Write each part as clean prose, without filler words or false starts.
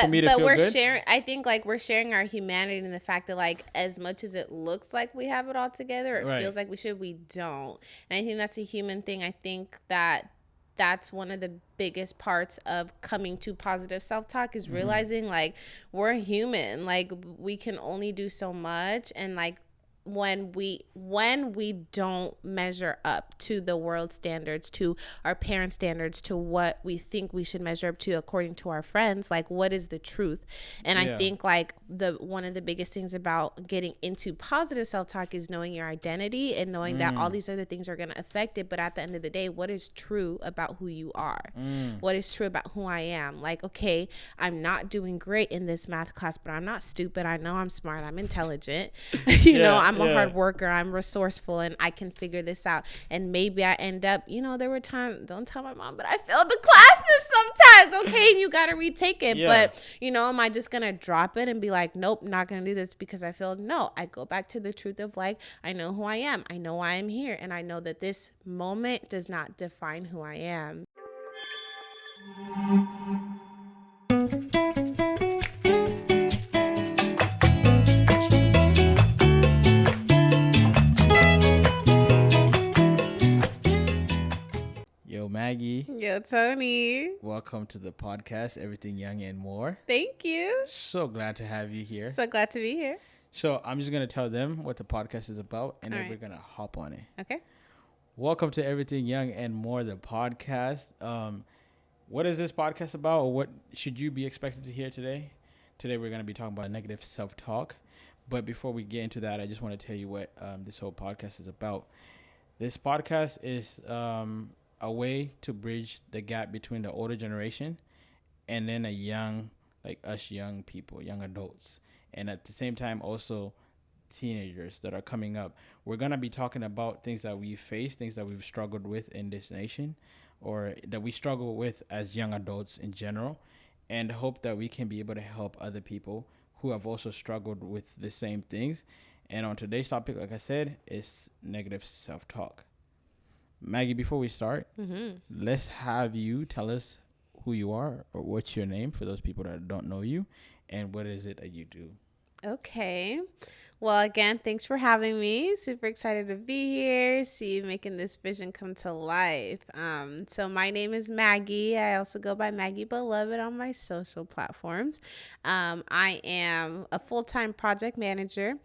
for me to feel we're good. sharing. I think like we're sharing our humanity and the fact that like as much as it looks like we have it all together, it feels like we don't. And I think that's a human thing. I think that that's one of the biggest parts of coming to positive self-talk is realizing like we're human, like we can only do so much, and like when we don't measure up to the world standards, to our parents' standards, to what we think we should measure up to according to our friends, like what is the truth? And I think like the one of the biggest things about getting into positive self-talk is knowing your identity and knowing that all these other things are going to affect it, but at the end of the day, what is true about who you are? What is true about who I am? Like, okay, I'm not doing great in this math class, but I'm not stupid. I know I'm smart, I'm intelligent. you know, I'm a hard worker, I'm resourceful, and I can figure this out. And maybe I end up, you know, there were times, don't tell my mom, but I failed the classes sometimes. Okay, and you got to retake it. But, you know, am I just going to drop it and be like, nope, not going to do this because I failed? No, I go back to the truth of like, I know who I am. I know why I'm here. And I know that this moment does not define who I am. Yo, Maggie. Yo, Tony. Welcome to the podcast, Everything Young and More. Thank you. So glad to have you here. So glad to be here. So I'm just going to tell them what the podcast is about, and then we're going to hop on it. Okay. Welcome to Everything Young and More, the podcast. What is this podcast about, or what should you be expected to hear today? Today we're going to be talking about negative self-talk. But before we get into that, I just want to tell you what this whole podcast is about. This podcast is a way to bridge the gap between the older generation and then a young, like us young people, young adults. And at the same time, also teenagers that are coming up. We're going to be talking about things that we face, things that we've struggled with in this nation, or that we struggle with as young adults in general, and hope that we can be able to help other people who have also struggled with the same things. And on today's topic, like I said, is negative self-talk. Maggie, before we start, let's have you tell us who you are, or what's your name for those people that don't know you, and what is it that you do? Okay. Well, again, thanks for having me. Super excited to be here, see you making this vision come to life. So my name is Maggie. I also go by Maggie Beloved on my social platforms. I am a full-time project manager.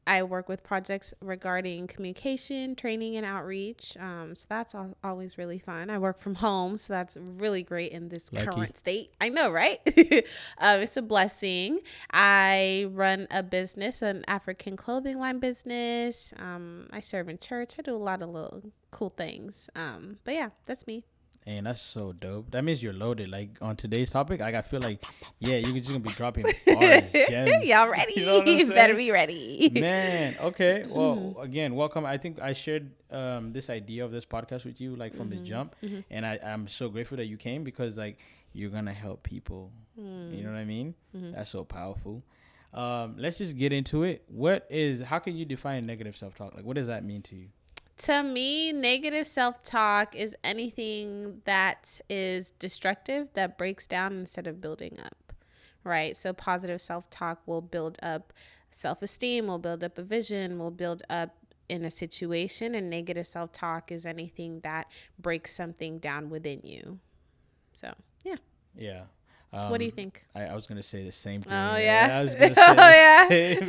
I work with projects regarding communication, training, and outreach. So that's always really fun. I work from home, so that's really great in this current state. I know, right? It's a blessing. I run a business, an African clothing line business. I serve in church. I do a lot of little cool things. But yeah, that's me. And that's so dope. That means you're loaded. Like on today's topic, like I feel like, you're just gonna be dropping bars, gems. Y'all ready? You know what I'm saying? Better be ready. Man, okay. Well, again, welcome. I think I shared this idea of this podcast with you like from the jump, and I'm so grateful that you came because like you're gonna help people. You know what I mean? That's so powerful. Let's just get into it. How can you define negative self-talk? Like, what does that mean to you? To me, negative self-talk is anything that is destructive, that breaks down instead of building up, right? So positive self-talk will build up self-esteem, will build up a vision, will build up in a situation, and negative self-talk is anything that breaks something down within you. So, yeah. Yeah. What do you think? I was gonna say the same thing. Oh yeah. I was gonna say the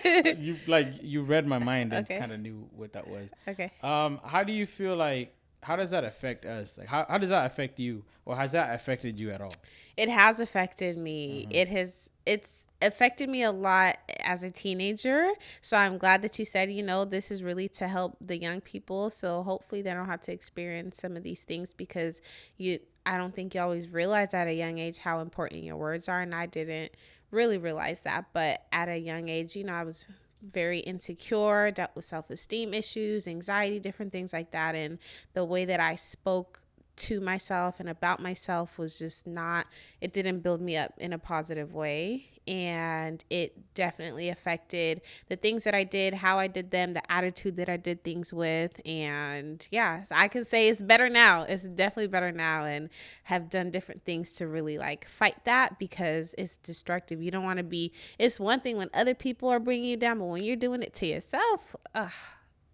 same thing. You read my mind and kind of knew what that was. Okay. How do you feel like? How does that affect us? Like, how does that affect you, or has that affected you at all? It has affected me. It's affected me a lot as a teenager. So I'm glad that you said, this is really to help the young people. So hopefully they don't have to experience some of these things because I don't think you always realize at a young age how important your words are. And I didn't really realize that. But at a young age, I was very insecure, dealt with self-esteem issues, anxiety, different things like that. And the way that I spoke to myself and about myself was just not, it didn't build me up in a positive way. And it definitely affected the things that I did, how I did them, the attitude that I did things with. And yeah, so I can say it's better now. It's definitely better now, and have done different things to really like fight that, because it's destructive. You don't want to be, it's one thing when other people are bringing you down, but when you're doing it to yourself,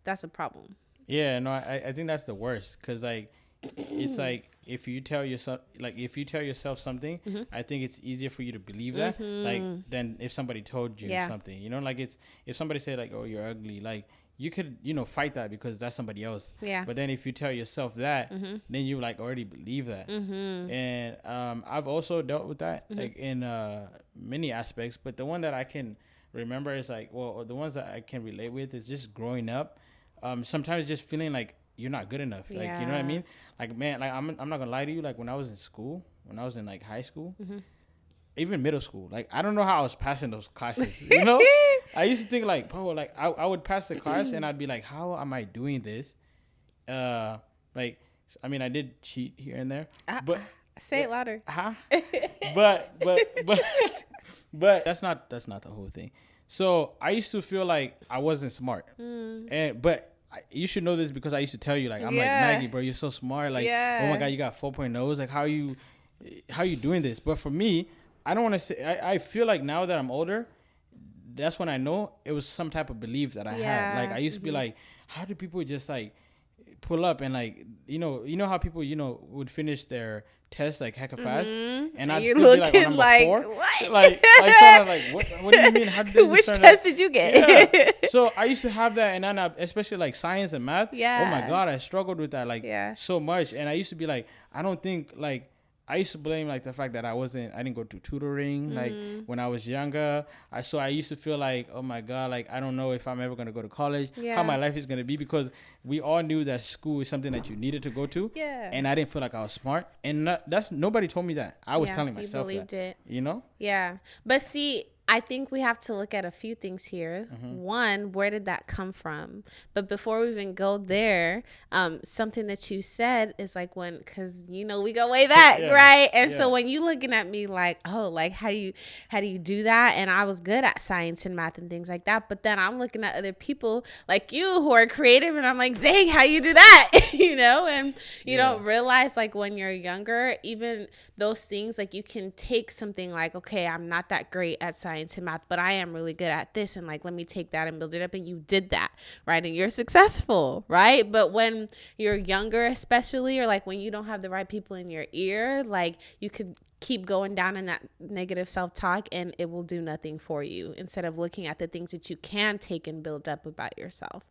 that's a problem. Yeah, no, I think that's the worst, because like it's like if you tell yourself something, I think it's easier for you to believe that, like, than if somebody told you something, you know, like it's if somebody said like, oh, you're ugly, like you could, you know, fight that because that's somebody else. Yeah. But then if you tell yourself that, then you like already believe that. And I've also dealt with that like in many aspects, but the one that I can remember is like, well, the ones that I can relate with is just growing up. Sometimes just feeling like you're not good enough. Like, you know what I mean? Like, man, like I'm not gonna lie to you. Like when I was in school, when I was in like high school, even middle school, like I don't know how I was passing those classes. You know, I used to think like, bro, like I would pass the class and I'd be like, how am I doing this? Like, I mean, I did cheat here and there, but say it louder. But that's not the whole thing. So I used to feel like I wasn't smart, but you should know this because I used to tell you, like, I'm like, Maggie, bro, you're so smart. Like, oh my God, you got 4.0s. Like, how you doing this? But for me, I don't want to say, I feel like now that I'm older, that's when I know it was some type of belief that I had. Like, I used to be like, how do people just like pull up and like, you know how people, you know, would finish their test like hecka fast, and I'd still be like on number 4. What? Like trying to like, what do you mean? How did they which test did you get? Yeah. So I used to have that, and then especially like science and math. Yeah. Oh my God, I struggled with that like so much, and I used to be like, I don't think like. I used to blame like the fact that I didn't go to tutoring like when I was younger. So I used to feel like, oh my God, like I don't know if I'm ever gonna go to college, how my life is gonna be, because we all knew that school is something that you needed to go to. Yeah. And I didn't feel like I was smart, and nobody told me that. I was telling myself that. You believed it. You know? Yeah. But see, I think we have to look at a few things here. One, where did that come from? But before we even go there, something that you said is like because you know we go way back, right? And so when you looking at me like, oh, like how do you do that? And I was good at science and math and things like that. But then I'm looking at other people like you who are creative, and I'm like, dang, how you do that? You know, and you don't realize like when you're younger, even those things, like you can take something like, okay, I'm not that great at science and math, but I am really good at this, and like let me take that and build it up, and you did that, right? And you're successful, right? But when you're younger, especially, or like when you don't have the right people in your ear, like you could keep going down in that negative self-talk, and it will do nothing for you, instead of looking at the things that you can take and build up about yourself.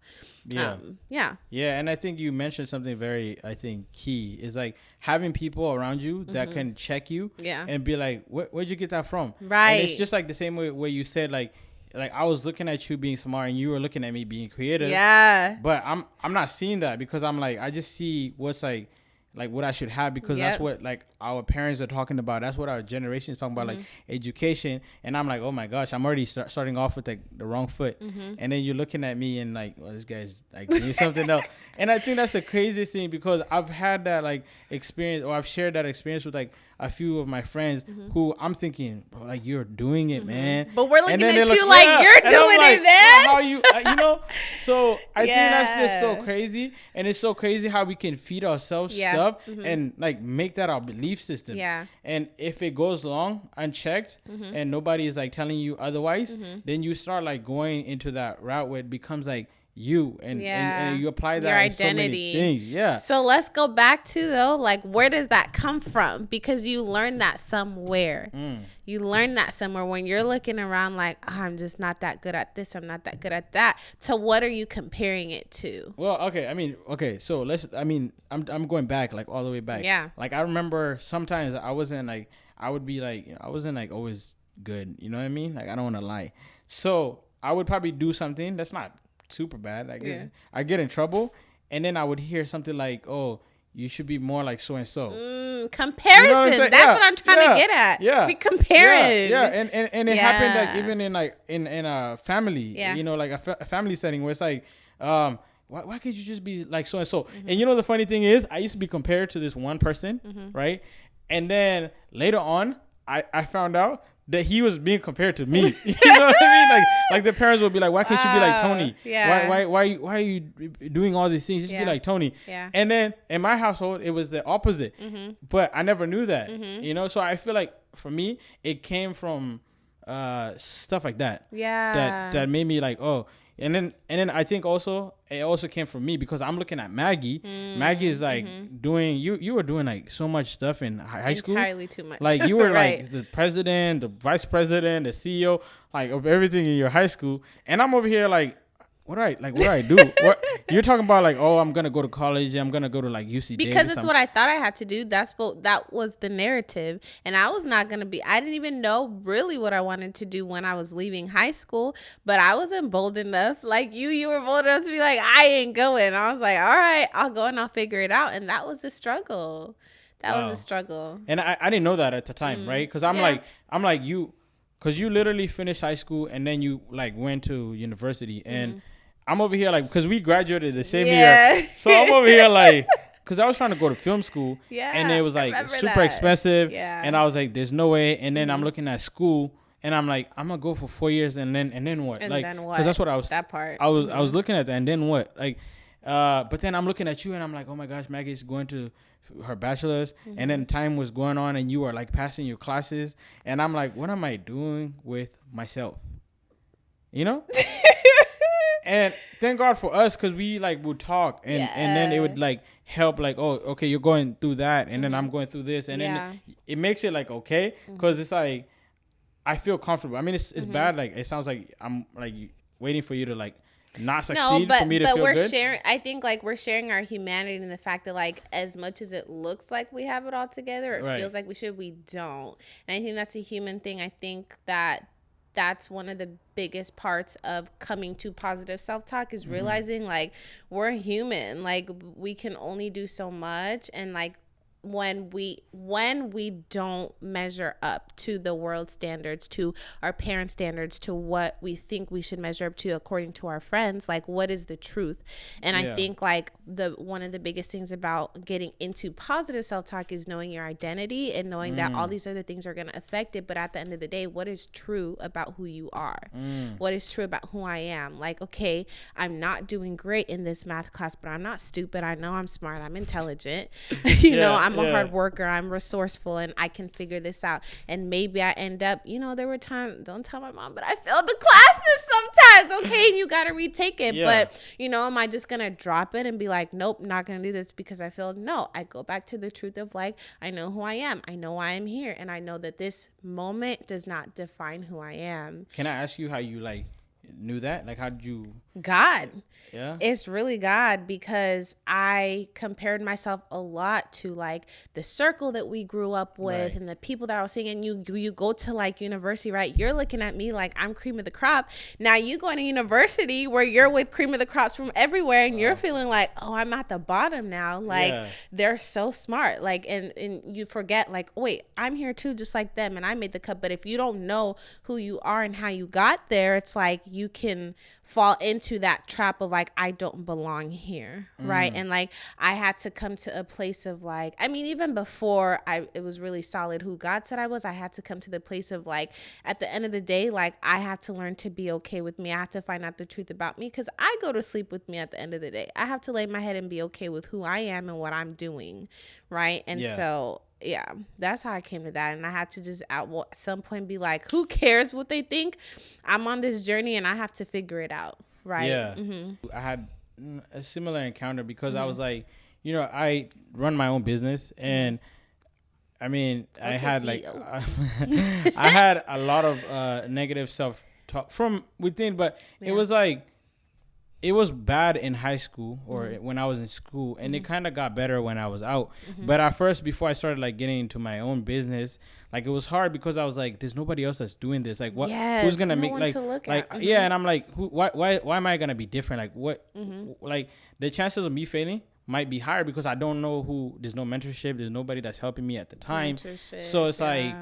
And I think you mentioned something very, I think, key is like having people around you that can check you and be like, where'd you get that from? Right. And it's just like the same way where you said like I was looking at you being smart and you were looking at me being creative. Yeah. But I'm not seeing that, because I'm like, I just see what's like what I should have, because that's what like our parents are talking about. That's what our generation is talking about, like education. And I'm like, oh my gosh, I'm already starting off with like the wrong foot. And then you're looking at me and like, well, this guy's like doing something else. And I think that's the craziest thing, because I've had that like experience, or I've shared that experience with like a few of my friends who I'm thinking, bro, like you're doing it, man. But we're looking at you like you're doing it, man. How you, you know? So I think that's just so crazy. And it's so crazy how we can feed ourselves stuff and like make that our belief system. Yeah. And if it goes long unchecked and nobody is like telling you otherwise, then you start like going into that route where it becomes like you and you apply that your in identity. So many things. Yeah. So let's go back to though, like where does that come from? Because you learned that somewhere. You learned that somewhere when you're looking around like, oh, I'm just not that good at this, I'm not that good at that. To what are you comparing it to? Well, okay. So I'm going back, like all the way back. Yeah. Like I remember sometimes I wasn't like always good. You know what I mean? Like I don't want to lie. So I would probably do something that's not super bad. I guess I get in trouble, and then I would hear something like, oh, you should be more like so and so. Comparison. You know that's what I'm trying to get at. Yeah. We comparing. Yeah. And it happened like even in a family, you know, like a family setting where it's like, why can't you just be like so and so? And you know the funny thing is, I used to be compared to this one person, right? And then later on, I found out that he was being compared to me. You know what I mean? Like the parents would be like, why can't you be like Tony? Yeah. Why are you doing all these things? Just be like Tony. Yeah. And then in my household, it was the opposite. But I never knew that. You know, so I feel like for me, it came from stuff like that. Yeah. That made me like, oh. And then I think also it also came from me because I'm looking at Maggie. Maggie is like doing you were doing like so much stuff in high school. Entirely too much. Like you were right. like the president, the vice president, the CEO, like of everything in your high school. And I'm over here like, what do I do? What you're talking about? Like, oh, I'm gonna go to college. I'm gonna go to like UC because it's what I thought I had to do. That was the narrative, and I was not gonna be. I didn't even know really what I wanted to do when I was leaving high school. But I wasn't bold enough. Like you were bold enough to be like, I ain't going. I was like, all right, I'll go and I'll figure it out. And that was a struggle. That was a struggle. And I didn't know that at the time, right? Because I'm like you, because you literally finished high school and then you like went to university and. I'm over here like because we graduated the same year, so I'm over here like because I was trying to go to film school, and it was like super expensive, and I was like, "There's no way." And then I'm looking at school, and I'm like, "I'm gonna go for 4 years, and then what?" And like, then what? Because that's what I was. That part. I was looking at that, and then what? Like, but then I'm looking at you, and I'm like, "Oh my gosh, Maggie's going to her bachelor's," and then time was going on, and you are like passing your classes, and I'm like, "What am I doing with myself?" You know. And thank God for us because we like would talk and then it would like help like, oh, okay, you're going through that and then I'm going through this and then it makes it like okay because it's like I feel comfortable. I mean, it's bad. Like it sounds like I'm like waiting for you to like not succeed for me to feel good. But we're sharing. I think like we're sharing our humanity and the fact that like as much as it looks like we have it all together, it feels like we don't. And I think that's a human thing. I think that's one of the biggest parts of coming to positive self-talk is realizing like we're human, like we can only do so much, and like when we don't measure up to the world standards, to our parents' standards, to what we think we should measure up to according to our friends, like what is the truth? And I think like one of the biggest things about getting into positive self-talk is knowing your identity and knowing that all these other things are going to affect it. But at the end of the day, what is true about who you are? What is true about who I am? Like, okay, I'm not doing great in this math class, but I'm not stupid. I know I'm smart. I'm intelligent. you know, I'm a hard worker. I'm resourceful and I can figure this out. And maybe I end up, you know, there were times, don't tell my mom, but I failed the classes sometimes. Okay. And you got to retake it. But, you know, am I just going to drop it and be like, nope, not going to do this because I failed? No, I go back to the truth of like, I know who I am. I know why I'm here. And I know that this moment does not define who I am. Can I ask you how you like knew that? Like, how did you? God. Yeah. It's really God, because I compared myself a lot to like the circle that we grew up with and the people that I was seeing. And you go to like university, right? You're looking at me like I'm cream of the crop. Now you go to university where you're with cream of the crops from everywhere and you're feeling like, oh, I'm at the bottom now. Like they're so smart. Like, and you forget like, oh, wait, I'm here too, just like them. And I made the cut. But if you don't know who you are and how you got there, it's like you can fall into that trap of like, I don't belong here, right? And like I had to come to a place of like, I mean, even before it was really solid who God said I was, I had to come to the place of like, at the end of the day, like I have to learn to be okay with me. I have to find out the truth about me, because I go to sleep with me at the end of the day. I have to lay my head and be okay with who I am and what I'm doing, right? And so yeah, that's how I came to that. And I had to just at some point be like, who cares what they think? I'm on this journey and I have to figure it out, right? Yeah. I had a similar encounter because I was like, you know, I run my own business and I mean, I had like I had a lot of negative self-talk from within, but it was like, it was bad in high school or when I was in school, and it kind of got better when I was out. But at first, before I started like getting into my own business, like it was hard because I was like, there's nobody else that's doing this. Like what, who's going to make yeah. And I'm like, why am I going to be different? Like what, like the chances of me failing might be higher because I don't know there's no mentorship. There's nobody that's helping me at the time. So it's like,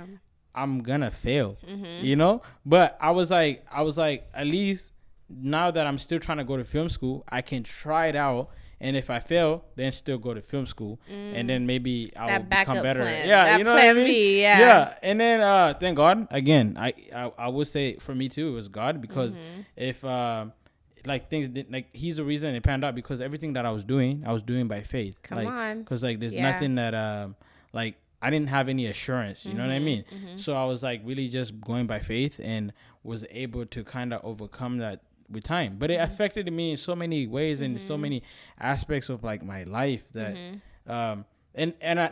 I'm going to fail, you know? But I was like, at least now that I'm still trying to go to film school, I can try it out. And if I fail, then still go to film school, and then maybe I'll become better. Plan. Yeah, that you know what I mean? B, yeah. Yeah, and then thank God again. I would say for me too, it was God, because if like things didn't, like, he's the reason it panned out, because everything that I was doing by faith. Come on, because like there's nothing that like I didn't have any assurance. You know what I mean? So I was like really just going by faith, and was able to kind of overcome that with time. But it affected me in so many ways and so many aspects of like my life that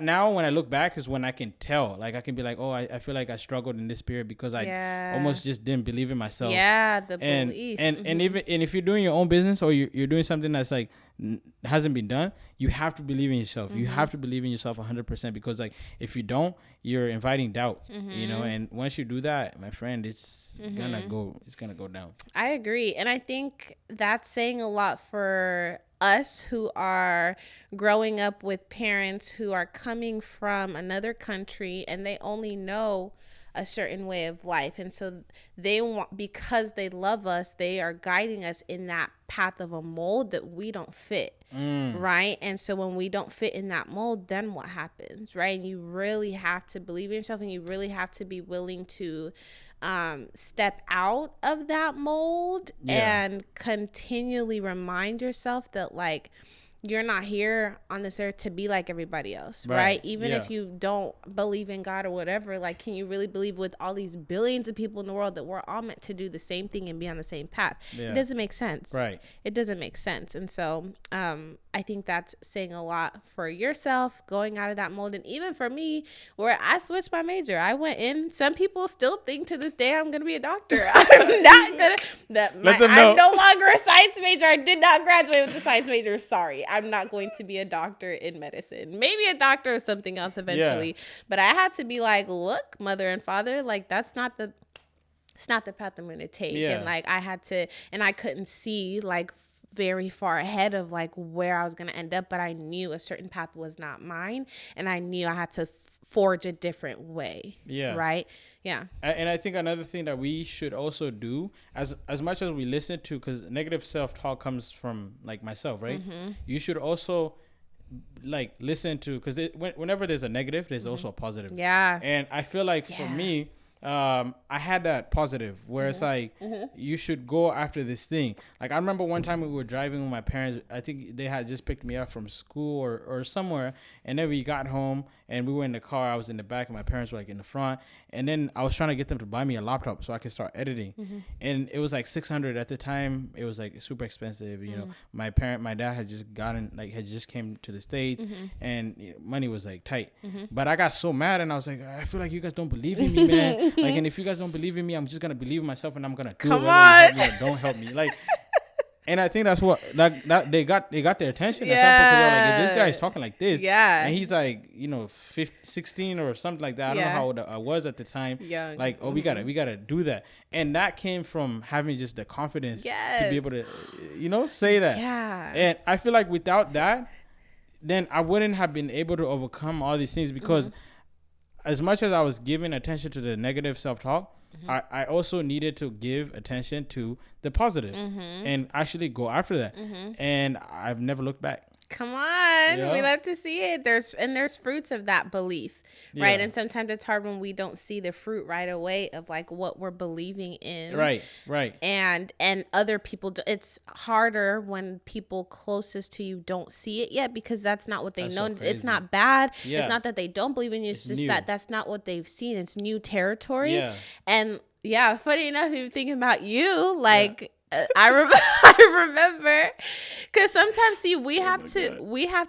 now when I look back is when I can tell, like I can be like, oh, I feel like I struggled in this period because I almost just didn't believe in myself. Belief. And even if you're doing your own business, or you're doing something that's like hasn't been done, you have to believe in yourself. You have to believe in yourself 100%, because like if you don't, you're inviting doubt. You know, and once you do that, my friend, it's gonna go down. I agree, and I think that's saying a lot for us who are growing up with parents who are coming from another country, and they only know a certain way of life, and so they want, because they love us, they are guiding us in that path of a mold that we don't fit, right? And so when we don't fit in that mold, then what happens, right? And you really have to believe in yourself, and you really have to be willing to step out of that mold and continually remind yourself that like you're not here on this earth to be like everybody else, right? Even if you don't believe in God or whatever, like, can you really believe with all these billions of people in the world that we're all meant to do the same thing and be on the same path? It doesn't make sense. Right. It doesn't make sense. And so I think that's saying a lot for yourself, going out of that mold. And even for me, where I switched my major, I went in. Some people still think to this day I'm going to be a doctor. I'm not going to. I'm no longer a science major. I did not graduate with a science major. Sorry. I'm not going to be a doctor in medicine. Maybe a doctor or something else eventually. But I had to be like, look, mother and father, like it's not the path I'm going to take. And like I had to, and I couldn't see like very far ahead of like where I was going to end up, but I knew a certain path was not mine, and I knew I had to forge a different way. Right. And I think another thing that we should also do, as much as we listen to, because negative self-talk comes from like myself, right? You should also like listen to, because whenever there's a negative, there's also a positive. And I feel like for me, I had that positive where it's like you should go after this thing. Like I remember one time we were driving with my parents. I think they had just picked me up from school or somewhere, and then we got home and we were in the car. I was in the back and my parents were like in the front, and then I was trying to get them to buy me a laptop so I could start editing. And it was like $600 at the time. It was like super expensive. You know, my dad had just came to the States, and money was like tight. But I got so mad, and I was like, I feel like you guys don't believe in me, man. Like, and if you guys don't believe in me, I'm just gonna believe in myself, and I'm gonna do it. Don't help me, like. And I think that's what that they got their attention. At some point, 'cause they were like, if this guy is talking like this, and he's like, 16 or something like that. I don't know how old I was at the time. Like, we gotta do that, and that came from having just the confidence to be able to, say that. And I feel like without that, then I wouldn't have been able to overcome all these things, because as much as I was giving attention to the negative self-talk, I also needed to give attention to the positive and actually go after that. And I've never looked back. Come on. We love to see it. There's fruits of that belief, right? And sometimes it's hard when we don't see the fruit right away of like what we're believing in. Right. And other people, it's harder when people closest to you don't see it yet, because that's not what they know. So it's not bad. It's not that they don't believe in you. It's just new. That's not what they've seen. It's new territory. And funny enough, even thinking about you, like, I remember, because sometimes we have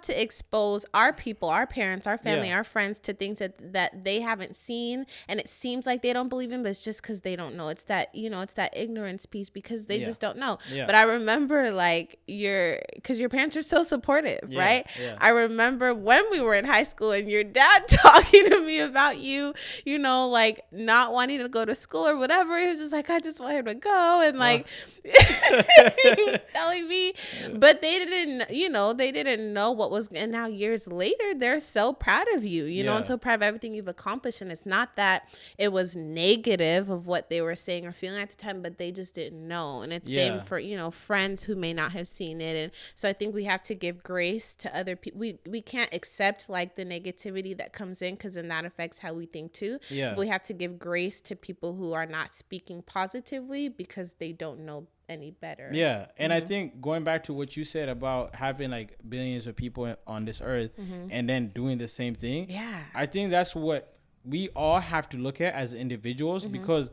to expose our people, our parents, our family, our friends to things that they haven't seen, and it seems like they don't believe in, but it's just because they don't know. It's that it's that ignorance piece, because they just don't know. But I remember like because your parents are so supportive, right? I remember when we were in high school and your dad talking to me about you, like not wanting to go to school or whatever. He was just like, I just want him to go, and like. He was telling me, but they didn't know what was. And now years later, they're so proud of you, and so proud of everything you've accomplished. And it's not that it was negative of what they were saying or feeling at the time, but they just didn't know. And it's same for, friends who may not have seen it. And so I think we have to give grace to other people. We can't accept like the negativity that comes in, because then that affects how we think too. But we have to give grace to people who are not speaking positively because they don't know any better. And I think going back to what you said about having like billions of people on this earth and then doing the same thing, I think that's what we all have to look at as individuals, because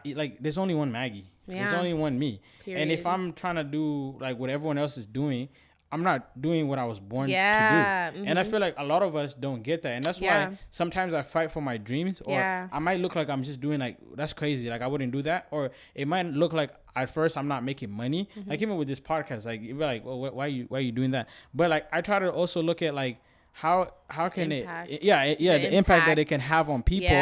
there's only one Maggie, there's only one me. Period. And if I'm trying to do like what everyone else is doing, I'm not doing what I was born to do. And I feel like a lot of us don't get that. And that's why sometimes I fight for my dreams, or I might look like I'm just doing like, that's crazy, like I wouldn't do that. Or it might look like at first I'm not making money. Like even with this podcast, like you'd be like, well, why are you doing that? But like I try to also look at like how can the impact that it can have on people,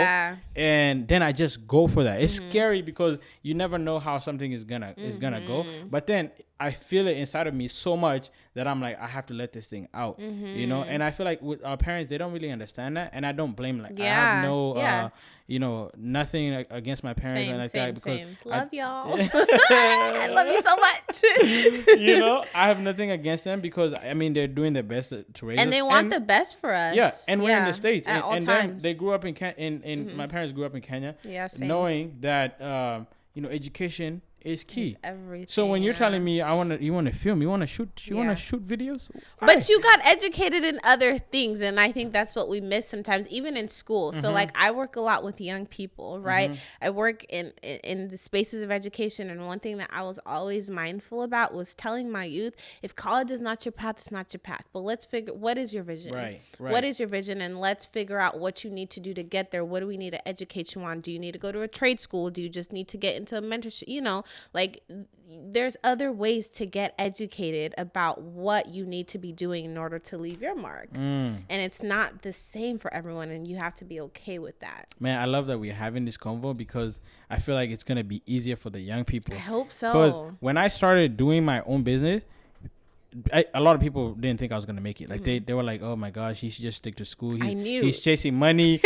and then I just go for that. It's scary because you never know how something is gonna go, but then I feel it inside of me so much that I'm like, I have to let this thing out, and I feel like with our parents, they don't really understand that, and I don't blame them. Like I have no nothing against my parents or like that, because love y'all. I love you so much. I have nothing against them, because I mean they're doing their best to raise us, and they want the best for us. And we're in the States, at all and times. then they grew up in my parents grew up in Kenya, knowing that education is key. Everything. So when you're telling me you want to film, you want to shoot videos, but you got educated in other things, and I think that's what we miss sometimes, even in school. So like I work a lot with young people, right? I work in the spaces of education, and one thing that I was always mindful about was telling my youth, if college is not your path, it's not your path. But let's figure, what is your vision? Right. What is your vision? And let's figure out what you need to do to get there. What do we need to educate you on? Do you need to go to a trade school? Do you just need to get into a mentorship? Like there's other ways to get educated about what you need to be doing in order to leave your mark. And it's not the same for everyone, and you have to be okay with that. Man, I love that we're having this convo, because I feel like it's going to be easier for the young people. I hope so. Because when I started doing my own business, a lot of people didn't think I was gonna make it. Like they were like, "Oh my gosh, he should just stick to school. He's chasing money,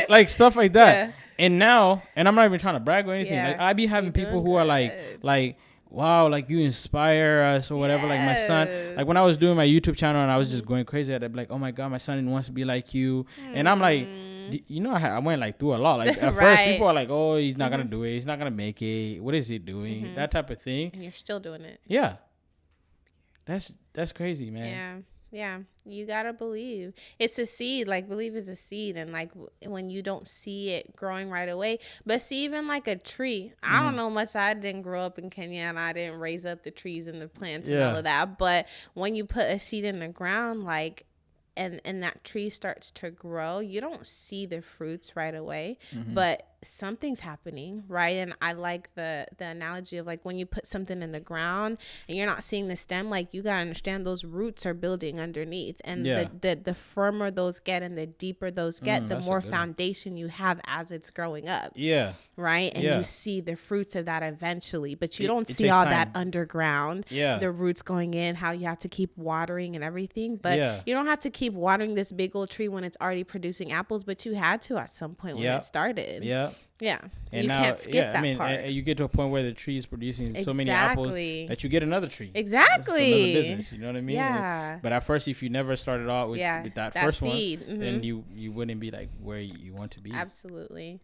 like stuff like that." Yeah. And now, and I'm not even trying to brag or anything. Like I be having people who are like, "Wow, like you inspire us" or whatever. Like my son, like when I was doing my YouTube channel and I was just going crazy at it, like, "Oh my God, my son wants to be like you," and I'm like. I went like through a lot. Like at first, people are like, "Oh, he's not gonna do it. He's not gonna make it. What is he doing?" That type of thing. And you're still doing it. Yeah. That's crazy, man. Yeah. You gotta believe. It's a seed. Like believe is a seed, and like when you don't see it growing right away. But see, even like a tree, I don't know much. I didn't grow up in Kenya, and I didn't raise up the trees and the plants and all of that. But when you put a seed in the ground, like. And that tree starts to grow, you don't see the fruits right away, but something's happening, right? And I like the analogy of like when you put something in the ground and you're not seeing the stem, like you gotta understand those roots are building underneath, and the firmer those get and the deeper those get, the more foundation you have as it's growing up. Right? And you see the fruits of that eventually, but you don't see all that underground, the roots going in, how you have to keep watering and everything. But you don't have to keep watering this big old tree when it's already producing apples, but you had to at some point when it started. Yeah. And you now, can't skip that part. And you get to a point where the tree is producing so many apples that you get another tree. Exactly. Another business. You know what I mean? Yeah. But at first, if you never started out with that first seed, one, then you wouldn't be like where you want to be. Absolutely.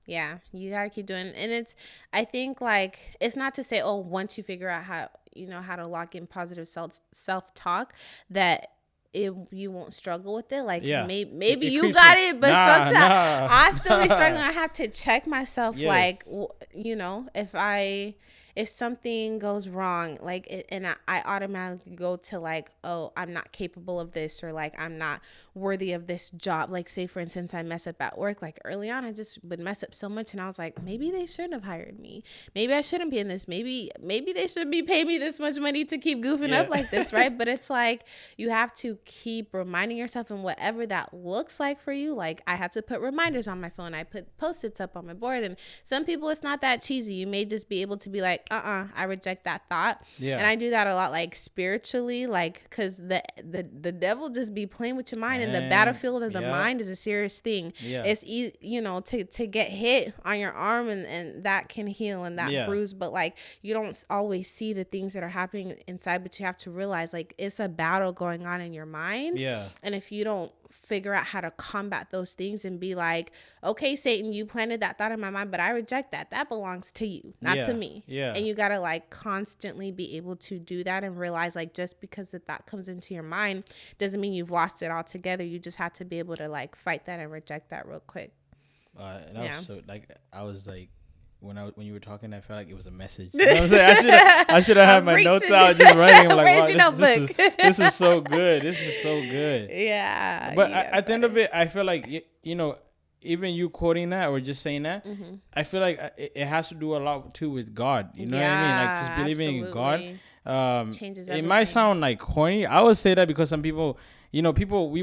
Yeah. You got to keep doing it. And I think like, it's not to say, once you figure out how to lock in positive self-talk, that you won't struggle with it. Like maybe you got it, but sometimes I still be struggling. I have to check myself. Like, if something goes wrong, like, and I automatically go to like, oh, I'm not capable of this, or like, I'm not worthy of this job. Like, say for instance, I mess up at work. Like early on, I just would mess up so much, and I was like, maybe they shouldn't have hired me. Maybe I shouldn't be in this. Maybe they should be paying me this much money to keep goofing up like this, right? But it's like, you have to keep reminding yourself, and whatever that looks like for you. Like, I had to put reminders on my phone. I put Post-its up on my board, and some people, it's not that cheesy. You may just be able to be like, like, I reject that thought. Yeah. And I do that a lot, like spiritually, like, because the devil just be playing with your mind, and the battlefield of the mind is a serious thing. Yeah. It's easy, you know, to get hit on your arm, and that can heal, and that bruise, but like you don't always see the things that are happening inside, but you have to realize like it's a battle going on in your mind. Yeah. And if you don't figure out how to combat those things and be like, okay, Satan, you planted that thought in my mind, but I reject that belongs to you, not to me. And you gotta like constantly be able to do that and realize like just because the thought comes into your mind doesn't mean you've lost it altogether. You just have to be able to like fight that and reject that real quick. And I was so like, I was like, when you were talking, I felt like it was a message. You know what I'm saying? I should have had my notes out just writing. I'm like, wow, this is so good. This is so good. Yeah. But at the end of it, I feel like, you know, even you quoting that or just saying that, I feel like it has to do a lot too with God. You know what I mean? Like just believing in God. Changes everything. It might sound like corny. I would say that because some people, you know, we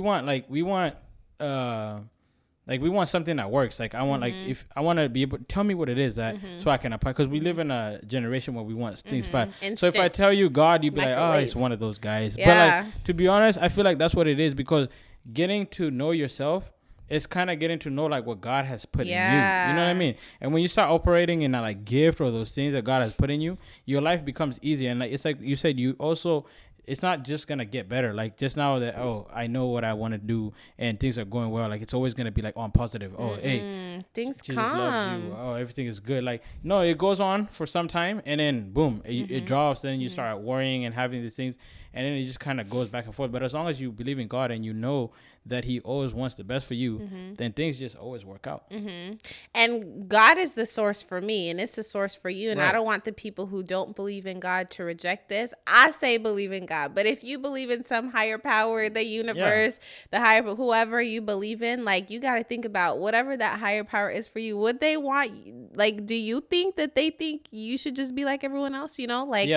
want something that works. Like I want, like if I want to be able to tell me what it is that so I can apply, because we live in a generation where we want things fast. So if I tell you God, you'd be like, oh, it's one of those guys. But like, to be honest, I feel like that's what it is, because getting to know yourself is kind of getting to know like what God has put in you. You know what I mean? And when you start operating in that like gift or those things that God has put in you, your life becomes easier. And like it's like you said, you also, it's not just gonna get better. Like just now that, oh, I know what I want to do and things are going well, like it's always gonna be like on positive. Oh, hey, things Jesus loves you. Oh, everything is good. Like no, it goes on for some time and then boom, it drops. Then you start worrying and having these things, and then it just kind of goes back and forth. But as long as you believe in God and you know that He always wants the best for you, then things just always work out. And God is the source for me, and it's the source for you. And I don't want the people who don't believe in God to reject this. I say believe in God, but if you believe in some higher power, the universe, the higher, whoever you believe in, like you got to think about whatever that higher power is for you. Would they want, like, do you think that they think you should just be like everyone else? You know, like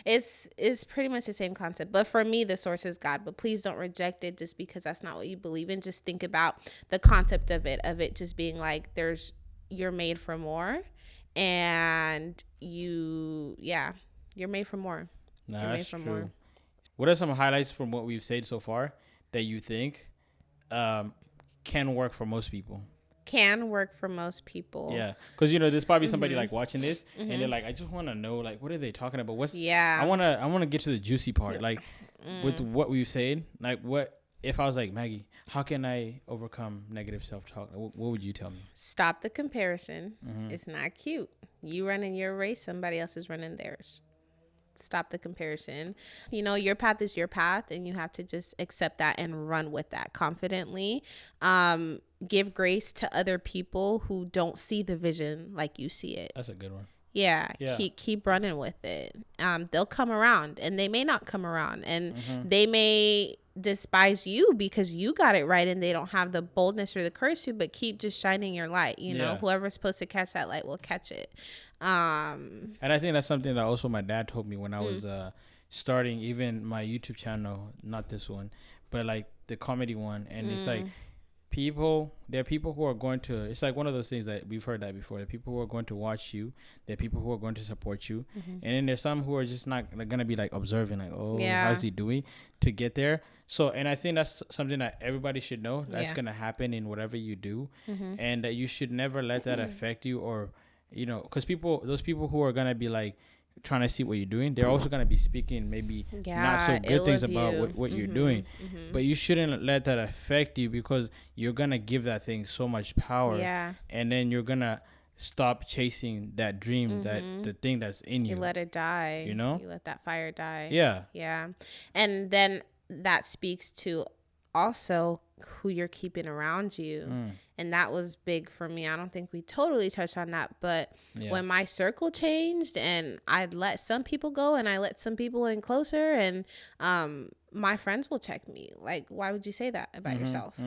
it's pretty much the same concept. But for me, the source is God. But please don't reject it just because that's not what you believe in. Just think about the concept of it just being like you're made for more, and you're made for more. Nah, that's true. What are some highlights from what we've said so far that you think can work for most people? Can work for most people. Yeah, because you know there's probably somebody like watching this and they're like, I just want to know, like, what are they talking about? I want to get to the juicy part, like with what we've said. Like, what if I was like, Maggie, how can I overcome negative self-talk? What would you tell me? Stop the comparison. It's not cute. You running your race, somebody else is running theirs. Stop the comparison. You know, your path is your path, and you have to just accept that and run with that confidently. Give grace to other people who don't see the vision like you see it. That's a good one. Yeah. Keep running with it. They'll come around, and they may not come around, and they may despise you because you got it right and they don't have the boldness or the courage to, but keep just shining your light. You know, whoever's supposed to catch that light will catch it. And I think that's something that also my dad told me when I was starting even my YouTube channel, not this one, but like the comedy one. And it's like there are people who are going to, it's like one of those things that we've heard that before. There are people who are going to watch you. There are people who are going to support you. And then there's some who are just not going to be like observing, like, oh, how's he doing to get there? So, and I think that's something that everybody should know. That's going to happen in whatever you do. And that you should never let that affect you, or, you know, because those people who are going to be like trying to see what you're doing, they're also going to be speaking maybe not so good things about what you're doing. But you shouldn't let that affect you, because you're going to give that thing so much power. And then you're going to stop chasing that dream, that the thing that's in you. You let it die. You know? You let that fire die. Yeah. And then that speaks to also who you're keeping around you. And that was big for me. I don't think we totally touched on that, but when my circle changed and I let some people go and I let some people in closer, and my friends will check me like, why would you say that about yourself?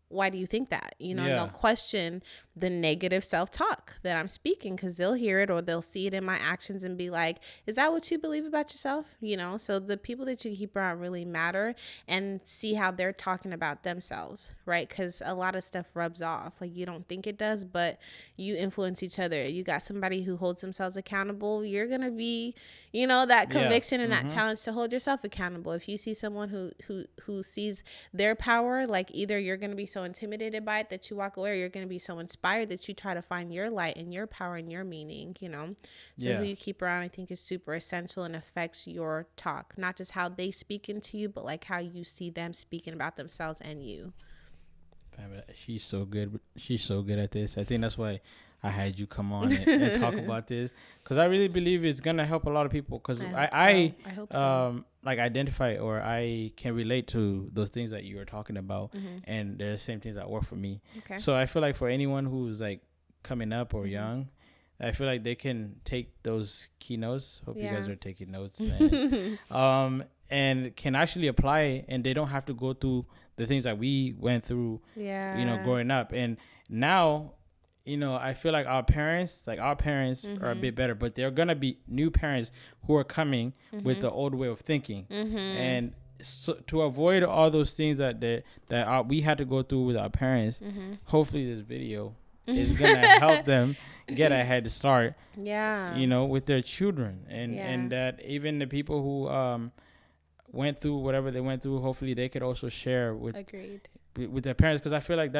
why do you think that? And Yeah. they'll question the negative self-talk that I'm speaking, because they'll hear it or they'll see it in my actions and be like, is that what you believe about yourself? So the people that you keep around really matter, and see how they're talking about themselves, right? Because a lot of stuff rubs off. Like, you don't think it does, but you influence each other. You got somebody who holds themselves accountable, you're going to be, that conviction and that challenge to hold yourself accountable. If you see someone who sees their power, like, either you're going to be so intimidated by it that you walk away, or you're going to be so inspired that you try to find your light and your power and your meaning. So who you keep around, I think, is super essential and affects your talk, not just how they speak into you, but like how you see them speaking about themselves and you. She's so good. She's so good at this. I think that's why I had you come on and talk about this, because I really believe it's gonna help a lot of people. Because I hope so. Like, identify, or I can relate to those things that you were talking about, and they're the same things that work for me. Okay. So I feel like for anyone who's like coming up or young, I feel like they can take those keynotes. Hope you guys are taking notes, man. And can actually apply it, and they don't have to go through the things that we went through, growing up. And now, I feel like our parents are a bit better, but there are going to be new parents who are coming with the old way of thinking. And so to avoid all those things that we had to go through with our parents, hopefully this video is going to help them get a head start, with their children. And that even the people who went through whatever they went through, hopefully they could also share with their parents. Because I feel like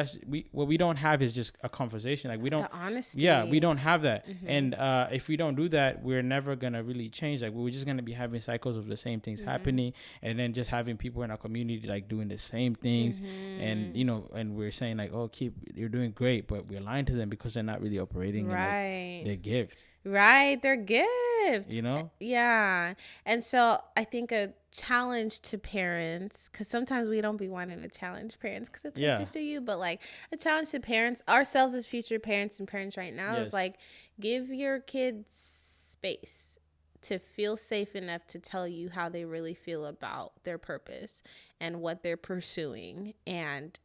what we don't have is just a conversation. Like, we don't, the honesty. We don't have that. And if we don't do that, we're never gonna really change. Like, we're just gonna be having cycles of the same things happening, and then just having people in our community like doing the same things. And and we're saying like, oh, you're doing great, but we're lying to them because they're not really operating in like, their gift. Right, their gift. Yeah. And so I think a challenge to parents, because sometimes we don't be wanting to challenge parents because it's like, just do you, but like a challenge to parents, ourselves as future parents and parents right now, is like, give your kids space to feel safe enough to tell you how they really feel about their purpose and what they're pursuing. And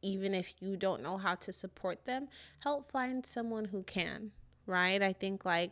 even if you don't know how to support them, help find someone who can. Right? I think like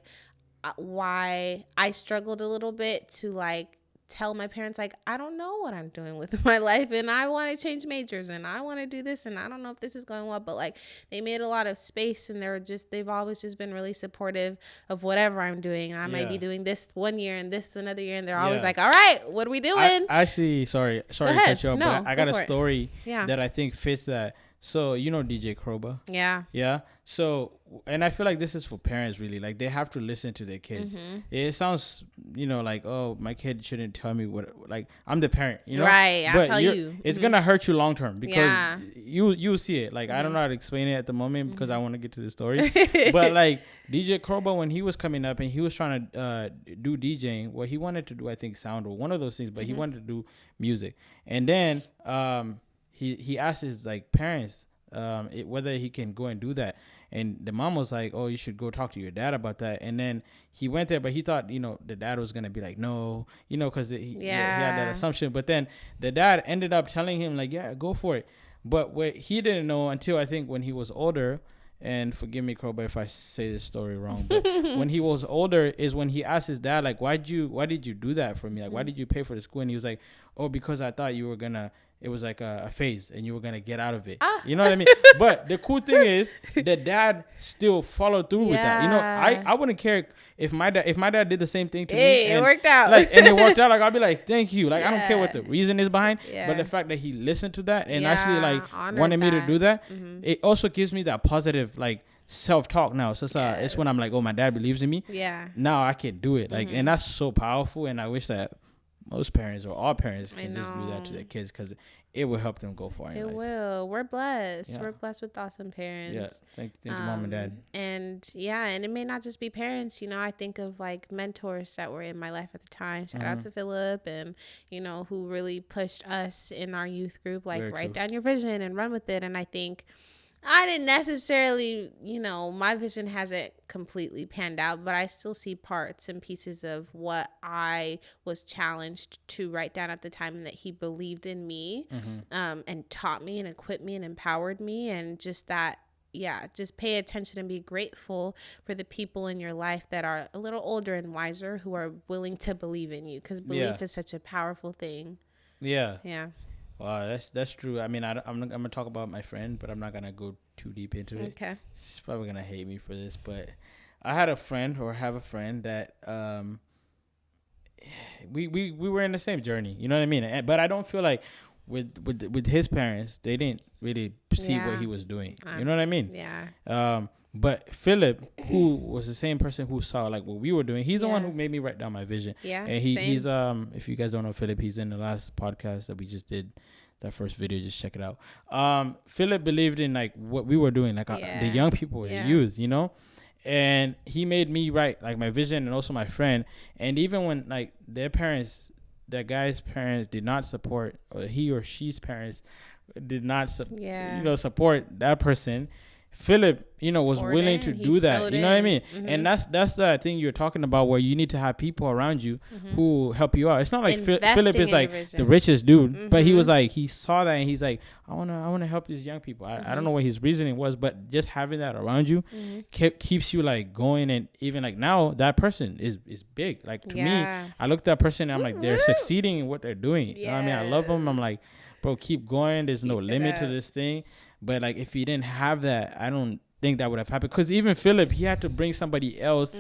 why I struggled a little bit to like tell my parents, like, I don't know what I'm doing with my life, and I want to change majors, and I want to do this, and I don't know if this is going well. But like, they made a lot of space, and they've always just been really supportive of whatever I'm doing. And I might be doing this one year and this another year, and they're always like, all right, what are we doing? Actually, sorry to cut you off, but I got a story that I think fits that. So, DJ Kroba? Yeah. So, and I feel like this is for parents, really. Like, they have to listen to their kids. It sounds, like, oh, my kid shouldn't tell me what, like, I'm the parent, Right, I'll tell you. It's going to hurt you long term, because you see it. Like, I don't know how to explain it at the moment because I want to get to the story. But, like, DJ Kroba, when he was coming up and he was trying to do DJing, well, he wanted to do, I think, sound or one of those things, but he wanted to do music. And then he asked his like parents whether he can go and do that, and the mom was like, oh, you should go talk to your dad about that. And then he went there, but he thought the dad was gonna be like, no, because he had that assumption. But then the dad ended up telling him like, yeah, go for it. But what he didn't know until I think when he was older, and forgive me, Kroba, if I say this story wrong, but when he was older is when he asked his dad, like, why did you do that for me? Like, why did you pay for the school? And he was like, oh, because I thought you were gonna, it was like a phase and you were gonna get out of it. You know what I mean? But the cool thing is the dad still followed through with that. I wouldn't care if my dad did the same thing to me. It worked out. Like, and it worked out. Like, I'll be like, thank you. Like, I don't care what the reason is behind, but the fact that he listened to that and actually like wanted me to do that, it also gives me that positive like self-talk now. So it's when I'm like, oh, my dad believes in me. Now I can do it. Like, and that's so powerful. And I wish that most parents or all parents can just do that to their kids, because it will help them go far in life. It will. We're blessed. We're blessed with awesome parents. Yeah. Thank you, mom and dad. And it may not just be parents. I think of like mentors that were in my life at the time. Shout out to Philip, and who really pushed us in our youth group, like, write down your vision and run with it. And I think I didn't necessarily, my vision hasn't completely panned out, but I still see parts and pieces of what I was challenged to write down at the time, and that he believed in me, and taught me and equipped me and empowered me. And just that, just pay attention and be grateful for the people in your life that are a little older and wiser, who are willing to believe in you, because belief is such a powerful thing. Yeah. Yeah. Wow, that's true. I mean, I'm gonna talk about my friend, but I'm not gonna go too deep into it. Okay. She's probably gonna hate me for this, but I had a friend, or have a friend, that we were in the same journey. You know what I mean? But I don't feel like with his parents, they didn't really see what he was doing. You know what I mean? Yeah. But Philip, who was the same person who saw like what we were doing, he's the one who made me write down my vision. Yeah. And he's if you guys don't know Philip, he's in the last podcast that we just did. That first video, just check it out. Philip believed in like what we were doing, like the young people, the youth, and he made me write like my vision, and also my friend. And even when like their parents, that guy's parents did not support, or he or she's parents did not support that person, Philip, was willing to do that. You know what I mean? Mm-hmm. And that's the thing you're talking about, where you need to have people around you who help you out. It's not like Philip is like the richest dude, but he was like, he saw that and he's like, I wanna help these young people. I don't know what his reasoning was, but just having that around you keeps you like going. And even like now, that person is big. Like to me, I look at that person and I'm like, they're succeeding in what they're doing. You know what I mean? I love them. I'm like, bro, keep going. There's no limit to this thing. But like, if he didn't have that, I don't think that would have happened. Because even Philip, he had to bring somebody else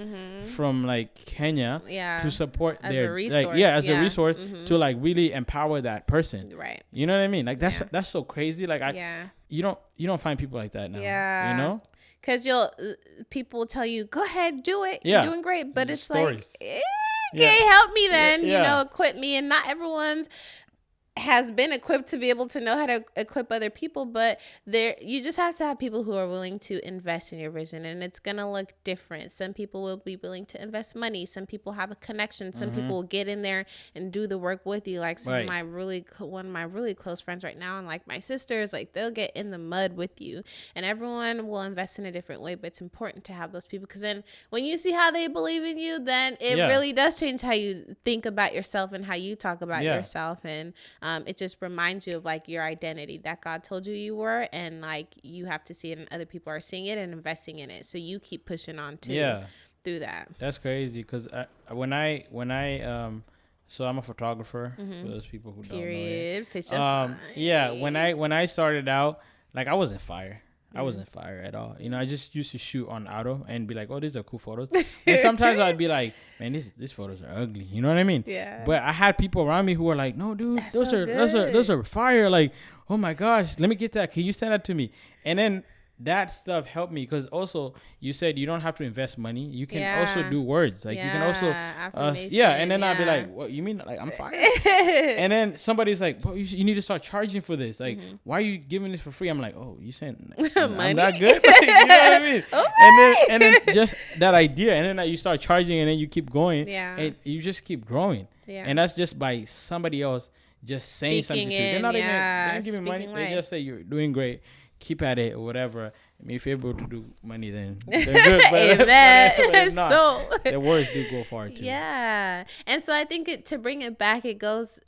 from like Kenya to support as their a resource. a resource to like really empower that person. Right. You know what I mean? Like that's so crazy. Like you don't find people like that now. Yeah. You know? Because people will tell you, go ahead, do it. You're doing great. But it's stories. Like, okay, help me then. Equip me. And not everyone's has been equipped to be able to know how to equip other people, but you just have to have people who are willing to invest in your vision, and it's gonna look different. Some people will be willing to invest money. Some people have a connection. Some people will get in there and do the work with you. Like one of my really close friends right now, and like my sisters, like they'll get in the mud with you, and everyone will invest in a different way. But it's important to have those people, because then when you see how they believe in you, then it really does change how you think about yourself and how you talk about yourself. And it just reminds you of like your identity that God told you were, and like you have to see it, and other people are seeing it and investing in it. So you keep pushing on too through that. That's crazy, because when I so I'm a photographer for those people who don't know it. When I started out, like I wasn't fire. I wasn't fire at all. I just used to shoot on auto and be like, oh, these are cool photos. And sometimes I'd be like, man, these photos are ugly. You know what I mean? Yeah. But I had people around me who were like, no, dude, those are fire. Like, oh my gosh, let me get that. Can you send that to me? And then that stuff helped me, because also you said you don't have to invest money. You can also do words. Like you can also and then I'd be like, what you mean? Like I'm fired? And then somebody's like, bro, you need to start charging for this. Like why are you giving this for free? I'm like, oh, you saying I'm not good? Like, you know what I mean? And then just that idea, and then you start charging, and then you keep going, and you just keep growing. And that's just by somebody else just saying something to you. They're not even giving money. They just say you're doing great, keep at it, or whatever. I mean, if you're able to do money, then they're good. But, but if not, so their words do go far too. Yeah. And so I think to bring it back, it goes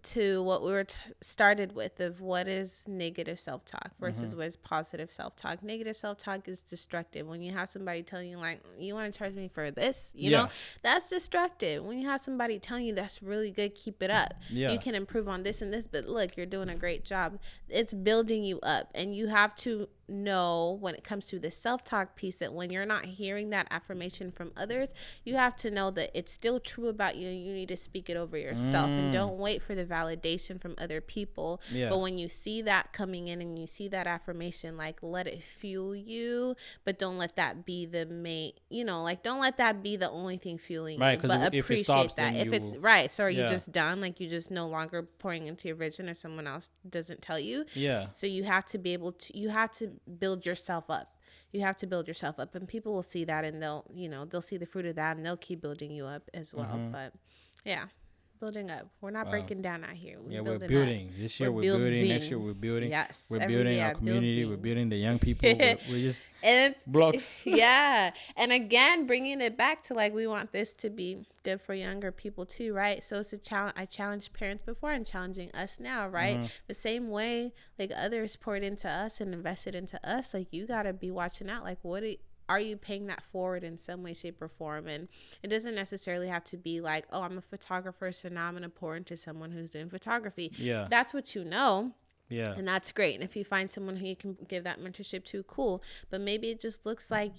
to what we were started with, of what is negative self-talk versus what is positive self-talk. Negative self-talk is destructive. When you have somebody telling you like, you want to charge me for this, you know, that's destructive. When you have somebody telling you that's really good, keep it up, you can improve on this and this, but look, you're doing a great job, it's building you up. And you have to know, when it comes to the self-talk piece, that when you're not hearing that affirmation from others, you have to know that it's still true about you, and you need to speak it over yourself. And don't wait for the validation from other people. But when you see that coming in and you see that affirmation, like let it fuel you, but don't let that be the main, like don't let that be the only thing fueling you. But if appreciate it stops, that. If it's so are you just done? Like you just no longer pouring into your vision, or someone else doesn't tell you. So you have to be able to, you have to build yourself up. You have to build yourself up, and people will see that, and they'll see the fruit of that, and they'll keep building you up as well. But building up. We're not breaking down out here. We're building. Up. This year we're building. Next year we're building. Yes. We're building our community. We're building the young people. We're just and it's blocks. Yeah. And again, bringing it back to like, we want this to be good for younger people too, right? So it's a challenge. I challenged parents before. I'm challenging us now, right? The same way like others poured into us and invested into us, like you got to be watching out. Like, are you paying that forward in some way, shape, or form? And it doesn't necessarily have to be like, oh, I'm a photographer, so now I'm going to pour into someone who's doing photography. Yeah. That's what you know. Yeah. And that's great. And if you find someone who you can give that mentorship to, cool. But maybe it just looks like,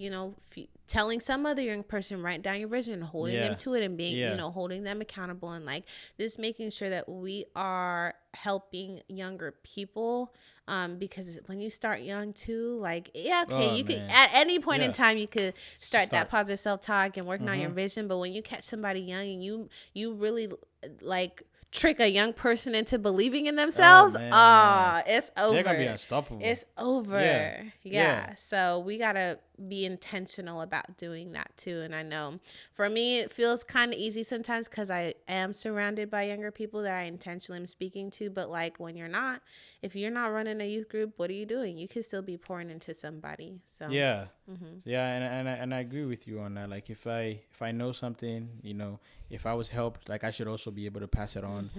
telling some other young person, write down your vision, holding them to it, and being, holding them accountable, and like just making sure that we are helping younger people. Because when you start young too, like, you could at any point in time, you could start that positive self-talk and working on your vision. But when you catch somebody young and you really like trick a young person into believing in themselves, it's over. They're gonna be unstoppable. It's over. Yeah. So we gotta be intentional about doing that too. And I know for me it feels kind of easy sometimes because I am surrounded by younger people that I intentionally am speaking to. But like when if you're not running a youth group, what are you doing? You could still be pouring into somebody. So and I agree with you on that. Like if I know something, if I was helped, like I should also be able to pass it on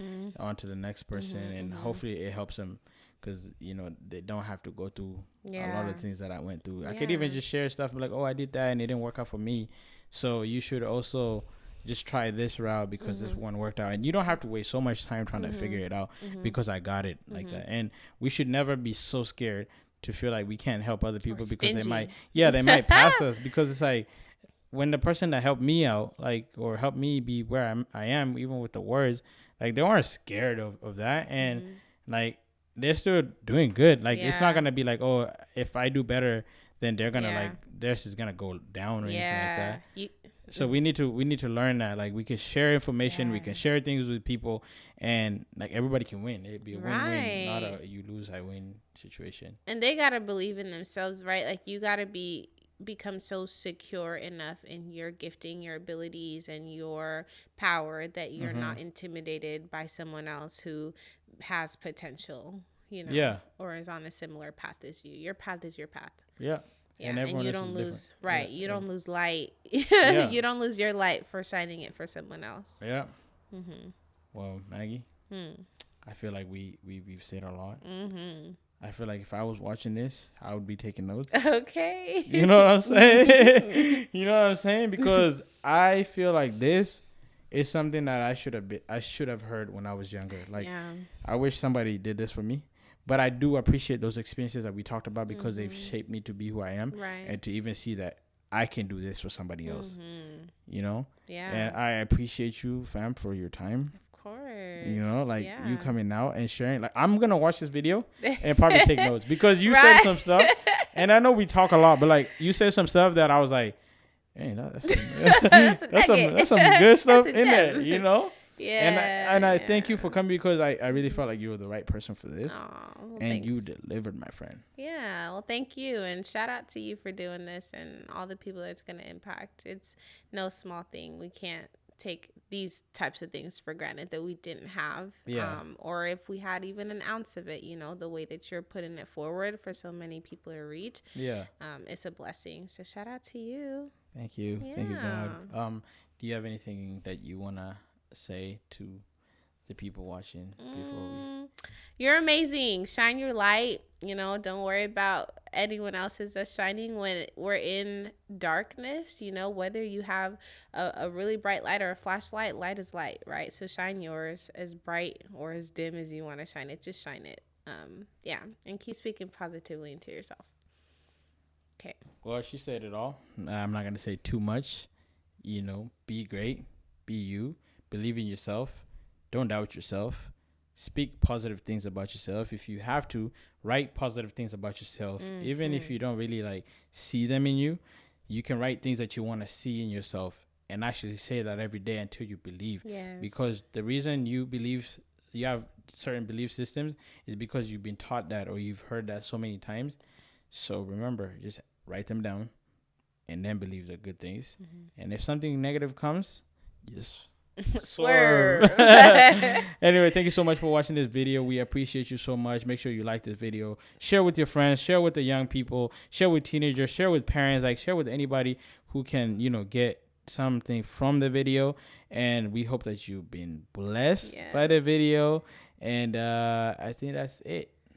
to the next person, and hopefully it helps them, because they don't have to go through a lot of things that I went through. I could even just share stuff like, oh, I did that and it didn't work out for me, so you should also just try this route because this one worked out. And you don't have to waste so much time trying to figure it out because I got it like that. And we should never be so scared to feel like we can't help other people because they might pass us, because it's like, when the person that helped me out, like, or helped me be where I am, even with the words, like, they weren't scared of that. And like, they're still doing good. Like, it's not going to be like, oh, if I do better, then they're going to like, theirs is going to go down or anything like that. So we need to learn that, like, we can share information, we can share things with people, and like everybody can win. It'd be a win-win, not a you lose, I win situation. And they got to believe in themselves, right? Like, you got to become so secure enough in your gifting, your abilities, and your power that you're not intimidated by someone else who has potential, or is on a similar path as you. Your path is your path. Yeah. And you don't lose you don't lose light. You don't lose your light for shining it for someone else. Well, Maggie, I feel like we've said a lot. I feel like if I was watching this, I would be taking notes. Okay. You know what I'm saying? You know what I'm saying? Because I feel like this is something that I should have heard when I was younger. Like, I wish somebody did this for me. But I do appreciate those experiences that we talked about, because they've shaped me to be who I am, and to even see that I can do this for somebody else. Yeah. And I appreciate you, fam, for your time. Of course. You coming out and sharing. Like, I'm gonna watch this video and probably take notes, because you said some stuff, and I know we talk a lot, but like, you said some stuff that I was like, hey, that's some good stuff in there, Yeah. And I thank you for coming, because I really felt like you were the right person for this. And thanks. You delivered, my friend. Yeah. Well, thank you. And shout out to you for doing this and all the people that's going to impact. It's no small thing. We can't take these types of things for granted that we didn't have. Or if we had even an ounce of it, the way that you're putting it forward for so many people to reach. It's a blessing. So shout out to you. Thank you. Thank you, God. Do you have anything that you want to say to the people watching before You're amazing. Shine your light. Don't worry about anyone else's that's shining when we're in darkness. Whether you have a really bright light or a flashlight, light is light, right? So shine yours as bright or as dim as you want to shine it. Just shine it. And keep speaking positively into yourself. Okay. Well, she said it all. I'm not gonna say too much. Be great. Be you. Believe in yourself. Don't doubt yourself. Speak positive things about yourself. If you have to, write positive things about yourself. Even if you don't really like see them in you, you can write things that you want to see in yourself, and actually say that every day until you believe. Yes. Because the reason you believe, you have certain belief systems, is because you've been taught that, or you've heard that so many times. So remember, just write them down and then believe the good things. And if something negative comes, just Swerve. Anyway, thank you so much for watching this video. We appreciate you so much. Make sure you like this video. Share with your friends. Share with the young people. Share with teenagers. Share with parents. Like, share with anybody who can, get something from the video. And we hope that you've been blessed by the video. And I think that's it.